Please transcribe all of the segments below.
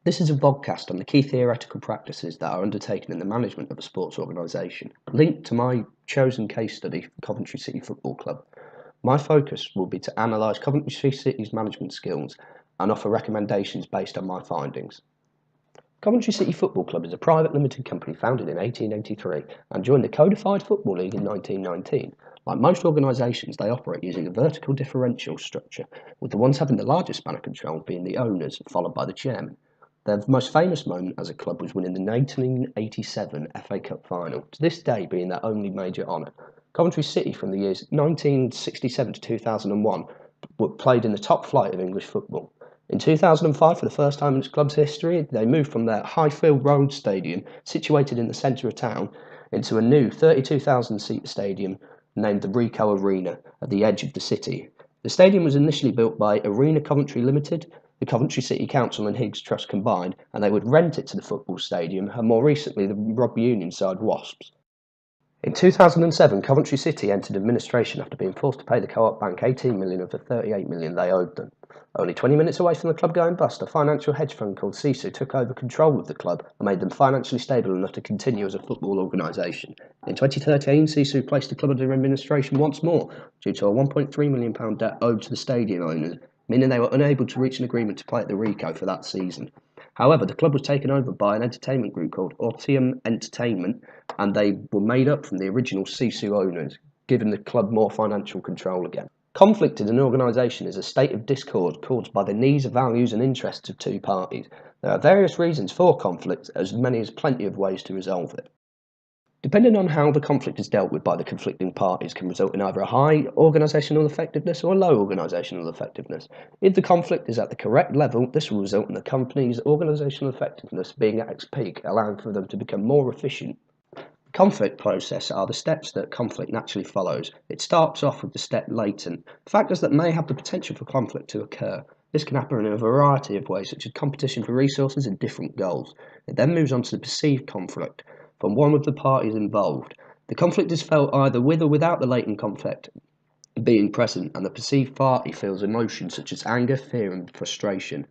This is a vodcast on the key theoretical practices that are undertaken in the management of a sports organisation, linked to my chosen case study, Coventry City Football Club. My focus will be to analyse Coventry City's management skills and offer recommendations based on my findings. Coventry City Football Club is a private limited company founded in 1883 and joined the Codified Football League in 1919. Like most organisations, they operate using a vertical differential structure, with the ones having the largest span of control being the owners, followed by the chairman. Their most famous moment as a club was winning the 1987 FA Cup final, to this day being their only major honour. Coventry City from the years 1967 to 2001 played in the top flight of English football. In 2005, for the first time in its club's history, they moved from their Highfield Road stadium, situated in the centre of town, into a new 32,000-seat stadium named the Ricoh Arena at the edge of the city. The stadium was initially built by Arena Coventry Limited, the Coventry City Council and Higgs Trust combined, and they would rent it to the football stadium, and more recently the rugby union side Wasps. In 2007, Coventry City entered administration after being forced to pay the Co-op Bank 18 million of the 38 million they owed them. Only 20 minutes away from the club going bust, a financial hedge fund called SEM took over control of the club and made them financially stable enough to continue as a football organisation. In 2013, SEM placed the club under administration once more due to a £1.3 million debt owed to the stadium owners, meaning they were unable to reach an agreement to play at the Ricoh for that season. However, the club was taken over by an entertainment group called Ortium Entertainment, and they were made up from the original SEM owners, giving the club more financial control again. Conflict in an organisation is a state of discord caused by the needs, values and interests of two parties. There are various reasons for conflict, as many as plenty of ways to resolve it. Depending on how the conflict is dealt with by the conflicting parties can result in either a high organisational effectiveness or a low organisational effectiveness. If the conflict is at the correct level, this will result in the company's organisational effectiveness being at its peak, allowing for them to become more efficient. The conflict process are the steps that conflict naturally follows. It starts off with the step latent, factors that may have the potential for conflict to occur. This can happen in a variety of ways, such as competition for resources and different goals. It then moves on to the perceived conflict from one of the parties involved. The conflict is felt either with or without the latent conflict being present, and the perceived party feels emotions such as anger, fear and frustration.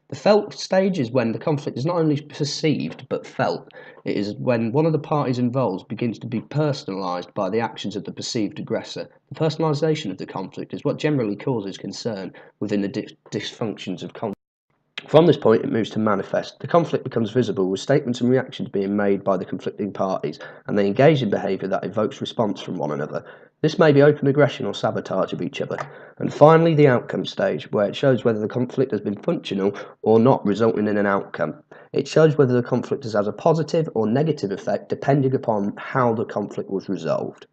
The felt stage is when the conflict is not only perceived but felt. It is when one of the parties involved begins to be personalised by the actions of the perceived aggressor. The personalisation of the conflict is what generally causes concern within the dysfunctions of conflict. From this point, it moves to manifest. The conflict becomes visible, with statements and reactions being made by the conflicting parties, and they engage in behaviour that evokes response from one another. This may be open aggression or sabotage of each other. And finally, the outcome stage, where it shows whether the conflict has been functional or not, resulting in an outcome. It shows whether the conflict has a positive or negative effect, depending upon how the conflict was resolved.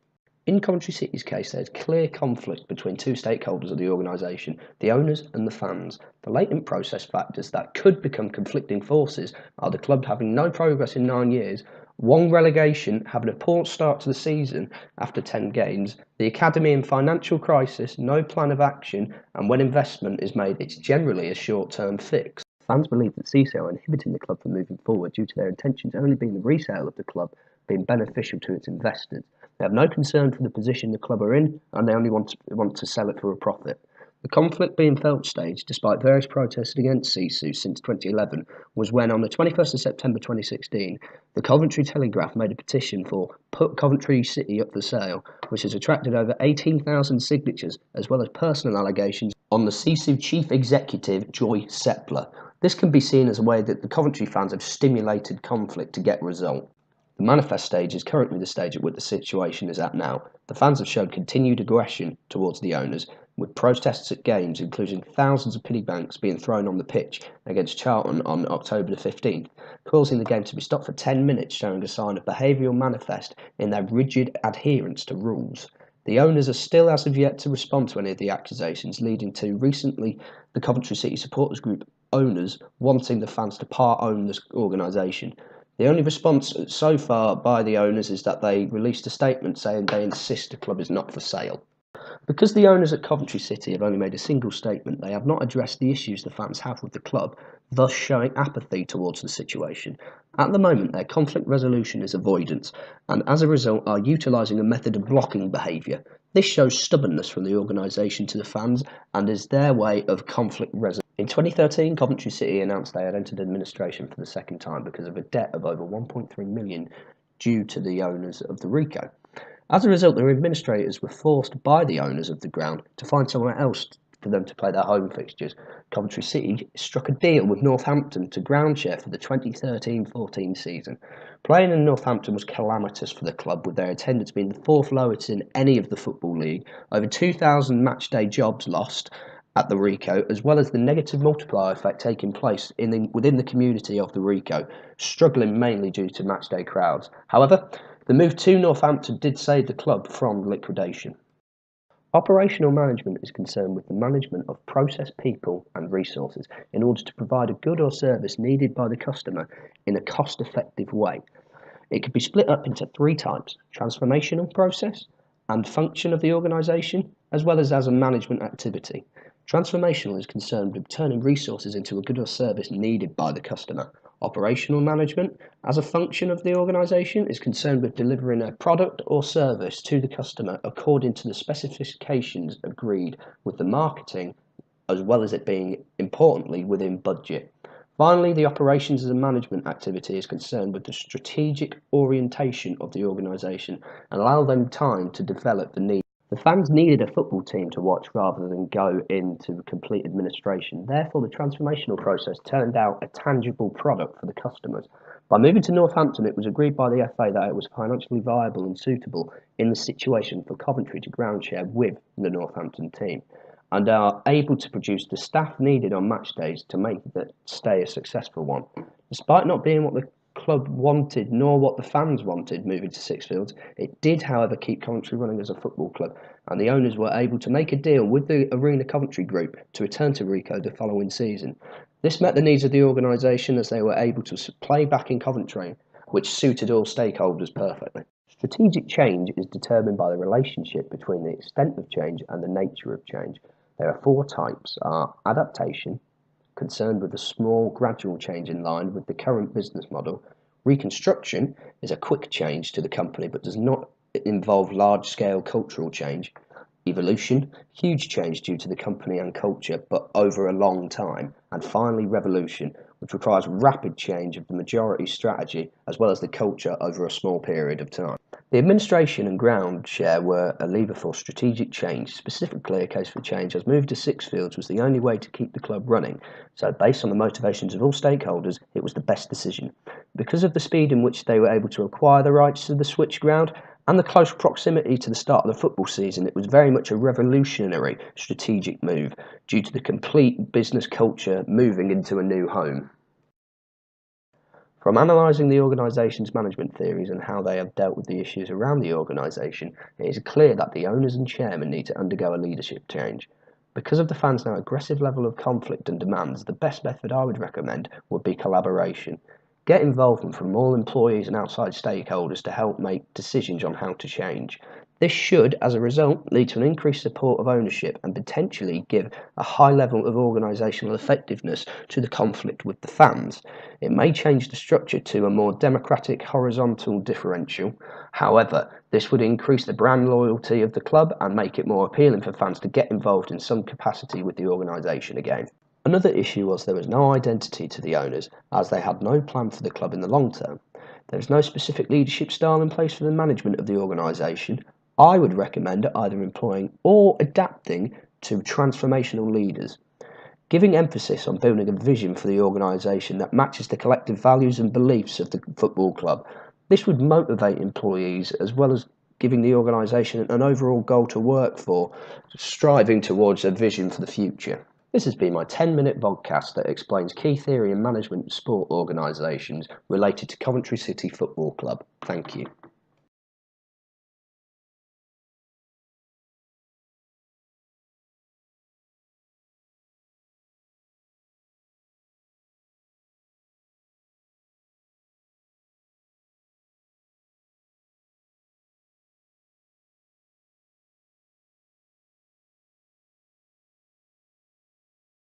In Coventry City's case, there is clear conflict between two stakeholders of the organisation, the owners and the fans. The latent process factors that could become conflicting forces are the club having no progress in 9 years, one relegation, having a poor start to the season after 10 games, the academy in financial crisis, no plan of action, and when investment is made, it's generally a short-term fix. Fans believe that CSO are inhibiting the club from moving forward due to their intentions only being the resale of the club being beneficial to its investors. They have no concern for the position the club are in, and they only want to sell it for a profit. The conflict being felt stage, despite various protests against CSU since 2011, was when on the 21st of September 2016, the Coventry Telegraph made a petition for Put Coventry City Up for Sale, which has attracted over 18,000 signatures, as well as personal allegations on the CSU chief executive, Joy Sepler. This can be seen as a way that the Coventry fans have stimulated conflict to get a result. The manifest stage is currently the stage at which the situation is at now. The fans have shown continued aggression towards the owners, with protests at games including thousands of penny banks being thrown on the pitch against Charlton on October the 15th, causing the game to be stopped for 10 minutes, showing a sign of behavioural manifest in their rigid adherence to rules. The owners are still as of yet to respond to any of the accusations, leading to recently the Coventry City Supporters Group owners wanting the fans to part-own this organisation. The only response so far by the owners is that they released a statement saying they insist the club is not for sale. Because the owners at Coventry City have only made a single statement, they have not addressed the issues the fans have with the club, thus showing apathy towards the situation. At the moment, their conflict resolution is avoidance, and as a result are utilising a method of blocking behaviour. This shows stubbornness from the organisation to the fans and is their way of conflict resolution. In 2013, Coventry City announced they had entered administration for the second time because of a debt of over 1.3 million due to the owners of the RICO. As a result, the administrators were forced by the owners of the ground to find somewhere else for them to play their home fixtures. Coventry City struck a deal with Northampton to ground share for the 2013-14 season. Playing in Northampton was calamitous for the club, with their attendance being the fourth lowest in any of the Football League, over 2,000 matchday jobs lost at the RICO, as well as the negative multiplier effect taking place within the community of the RICO, struggling mainly due to matchday crowds. However, the move to Northampton did save the club from liquidation. Operational management is concerned with the management of process, people and resources in order to provide a good or service needed by the customer in a cost-effective way. It can be split up into three types: transformational process and function of the organisation, as well as a management activity. Transformational is concerned with turning resources into a good or service needed by the customer. Operational management, as a function of the organisation, is concerned with delivering a product or service to the customer according to the specifications agreed with the marketing, as well as it being, importantly, within budget. Finally, the operations as a management activity is concerned with the strategic orientation of the organisation and allow them time to develop the needs. The fans needed a football team to watch rather than go into complete administration. Therefore, the transformational process turned out a tangible product for the customers. By moving to Northampton, it was agreed by the FA that it was financially viable and suitable in the situation for Coventry to ground share with the Northampton team, and are able to produce the staff needed on match days to make the stay a successful one. Despite not being what the club wanted nor what the fans wanted moving to Sixfields, it did however keep Coventry running as a football club, and the owners were able to make a deal with the Arena Coventry group to return to RICO the following season. This met the needs of the organisation as they were able to play back in Coventry, which suited all stakeholders perfectly. Strategic change is determined by the relationship between the extent of change and the nature of change. There are four types: adaptation, concerned with a small, gradual change in line with the current business model. Reconstruction is a quick change to the company but does not involve large-scale cultural change. Evolution, huge change due to the company and culture but over a long time. And finally, revolution, which requires rapid change of the majority strategy as well as the culture over a small period of time. The administration and ground share were a lever for strategic change, specifically a case for change, as move to Sixfields was the only way to keep the club running. So based on the motivations of all stakeholders, it was the best decision. Because of the speed in which they were able to acquire the rights to the switch ground and the close proximity to the start of the football season, it was very much a revolutionary strategic move due to the complete business culture moving into a new home. From analysing the organisation's management theories and how they have dealt with the issues around the organisation, it is clear that the owners and chairman need to undergo a leadership change. Because of the fans' now aggressive level of conflict and demands, the best method I would recommend would be collaboration. Get involvement from all employees and outside stakeholders to help make decisions on how to change. This should, as a result, lead to an increased support of ownership and potentially give a high level of organisational effectiveness to the conflict with the fans. It may change the structure to a more democratic horizontal differential. However, this would increase the brand loyalty of the club and make it more appealing for fans to get involved in some capacity with the organisation again. Another issue was there was no identity to the owners, as they had no plan for the club in the long term. There is no specific leadership style in place for the management of the organisation. I would recommend either employing or adapting to transformational leaders, giving emphasis on building a vision for the organisation that matches the collective values and beliefs of the football club. This would motivate employees as well as giving the organisation an overall goal to work for, striving towards a vision for the future. This has been my 10-minute vodcast that explains key theory and management of sport organisations related to Coventry City Football Club. Thank you.